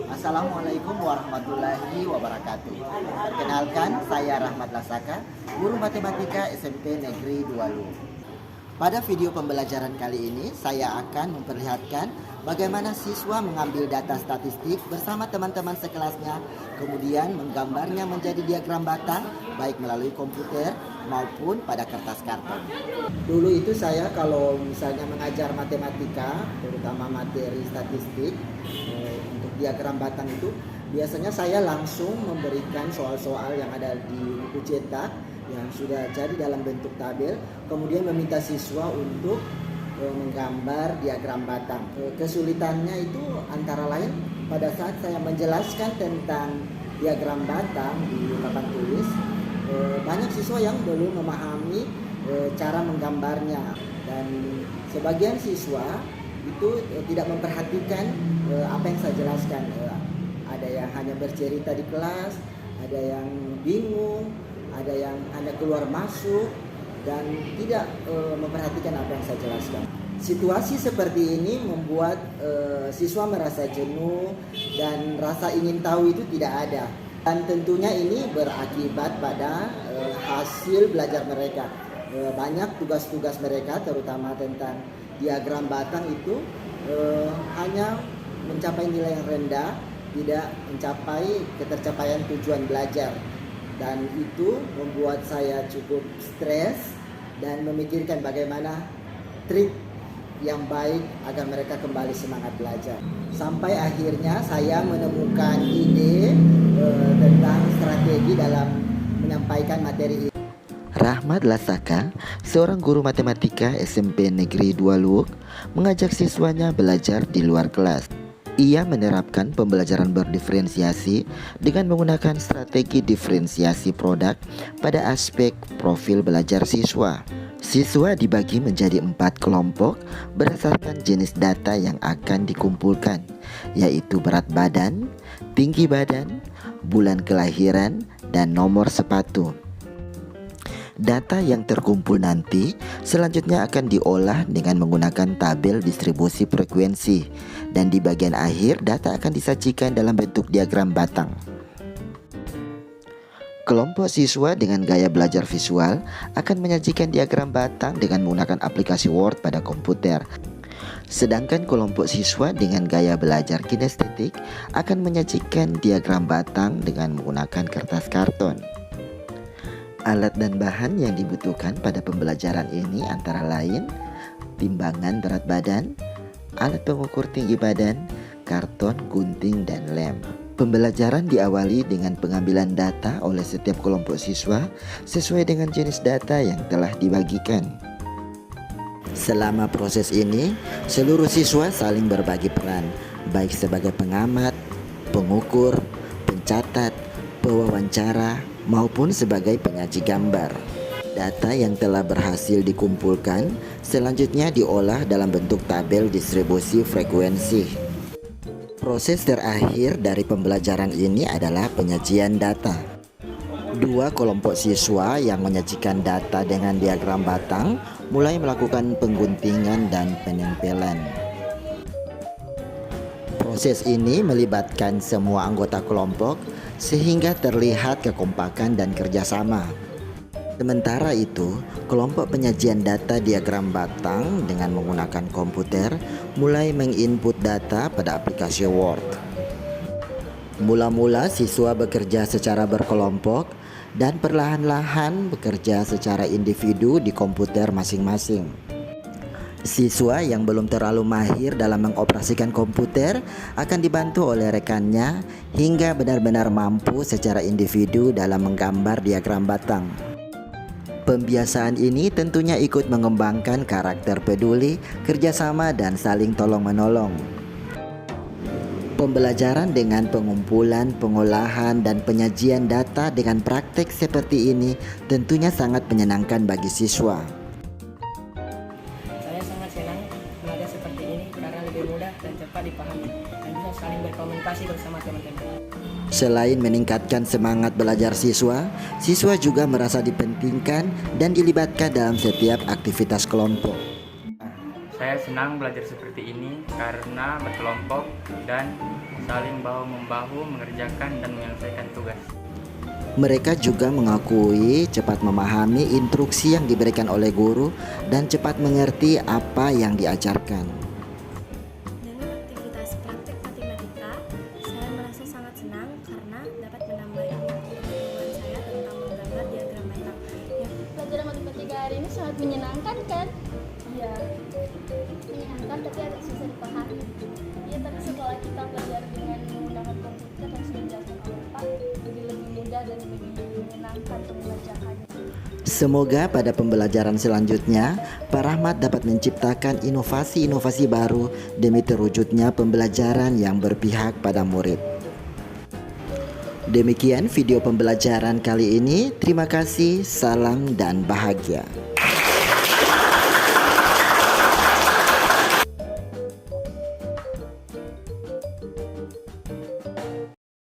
Assalamualaikum warahmatullahi wabarakatuh. Perkenalkan, saya Rahmat Lasaka, guru matematika SMP Negeri 2 Luwu. Pada video pembelajaran kali ini, saya akan memperlihatkan bagaimana siswa mengambil data statistik bersama teman-teman sekelasnya, kemudian menggambarnya menjadi diagram batang, baik melalui komputer maupun pada kertas karton. Dulu itu saya kalau misalnya mengajar matematika, terutama materi statistik, untuk diagram batang itu, biasanya saya langsung memberikan soal-soal yang ada di buku cetak yang sudah jadi dalam bentuk tabel, kemudian meminta siswa untuk menggambar diagram batang. Kesulitannya itu antara lain pada saat saya menjelaskan tentang diagram batang di papan tulis, banyak siswa yang belum memahami cara menggambarnya, dan sebagian siswa itu tidak memperhatikan apa yang saya jelaskan. Ada yang hanya bercerita di kelas, ada yang bingung, ada yang hanya keluar masuk dan tidak memperhatikan apa yang saya jelaskan. Situasi seperti ini membuat siswa merasa jenuh dan rasa ingin tahu itu tidak ada. Dan tentunya ini berakibat pada hasil belajar mereka. Banyak tugas-tugas mereka, terutama tentang diagram batang itu hanya mencapai nilai yang rendah, tidak mencapai ketercapaian tujuan belajar. Dan itu membuat saya cukup stres dan memikirkan bagaimana trik yang baik agar mereka kembali semangat belajar. Sampai akhirnya saya menemukan ide tentang strategi dalam menyampaikan materi ini. Rahmat Lasaka, seorang guru matematika SMP Negeri 2 Luwu, mengajak siswanya belajar di luar kelas. Ia menerapkan pembelajaran berdiferensiasi dengan menggunakan strategi diferensiasi produk pada aspek profil belajar siswa. Siswa dibagi menjadi 4 kelompok berdasarkan jenis data yang akan dikumpulkan, yaitu berat badan, tinggi badan, bulan kelahiran, dan nomor sepatu. Data yang terkumpul nanti selanjutnya akan diolah dengan menggunakan tabel distribusi frekuensi, dan di bagian akhir data akan disajikan dalam bentuk diagram batang. Kelompok siswa dengan gaya belajar visual akan menyajikan diagram batang dengan menggunakan aplikasi Word pada komputer. Sedangkan kelompok siswa dengan gaya belajar kinestetik akan menyajikan diagram batang dengan menggunakan kertas karton. Alat dan bahan yang dibutuhkan pada pembelajaran ini antara lain timbangan berat badan, alat pengukur tinggi badan, karton, gunting, dan lem. Pembelajaran diawali dengan pengambilan data oleh setiap kelompok siswa sesuai dengan jenis data yang telah dibagikan. Selama proses ini, seluruh siswa saling berbagi peran, baik sebagai pengamat, pengukur, pencatat, pewawancara, maupun sebagai penyaji gambar. Data yang telah berhasil dikumpulkan selanjutnya diolah dalam bentuk tabel distribusi frekuensi. Proses terakhir dari pembelajaran ini adalah penyajian data. 2 kelompok siswa yang menyajikan data dengan diagram batang mulai melakukan pengguntingan dan penempelan. Proses ini melibatkan semua anggota kelompok sehingga terlihat kekompakan dan kerjasama. Sementara itu, kelompok penyajian data diagram batang dengan menggunakan komputer mulai menginput data pada aplikasi Word. Mula-mula siswa bekerja secara berkelompok dan perlahan-lahan bekerja secara individu di komputer masing-masing. Siswa yang belum terlalu mahir dalam mengoperasikan komputer akan dibantu oleh rekannya hingga benar-benar mampu secara individu dalam menggambar diagram batang. Pembiasaan ini tentunya ikut mengembangkan karakter peduli, kerjasama, dan saling tolong-menolong. Pembelajaran dengan pengumpulan, pengolahan, dan penyajian data dengan praktek seperti ini tentunya sangat menyenangkan bagi siswa. Saya sangat senang belajar seperti ini karena lebih mudah dan cepat. dapat dipahami dan bisa saling berkomunikasi bersama teman-teman. Selain meningkatkan semangat belajar siswa, siswa juga merasa dipentingkan dan dilibatkan dalam setiap aktivitas kelompok. Saya senang belajar seperti ini karena berkelompok dan saling bahu-membahu mengerjakan dan menyelesaikan tugas. Mereka juga mengakui cepat memahami instruksi yang diberikan oleh guru dan cepat mengerti apa yang diajarkan. Dengan aktivitas praktek matematika, saya merasa sangat senang karena dapat menambah ilmu pengetahuan saya tentang menggambar diagram batang. Pelajaran matematika hari ini sangat menyenangkan kan? Iya, menyenangkan tapi agak susah dipahami. Iya, tapi setelah kita belajar dengan menggunakan komputer dan sudah dijelaskan oleh Pak, jadi lebih mudah dan lebih menyenangkan untuk mengerjakannya. Semoga pada pembelajaran selanjutnya, Pak Rahmat dapat menciptakan inovasi-inovasi baru demi terwujudnya pembelajaran yang berpihak pada murid. Demikian video pembelajaran kali ini. Terima kasih, salam dan bahagia.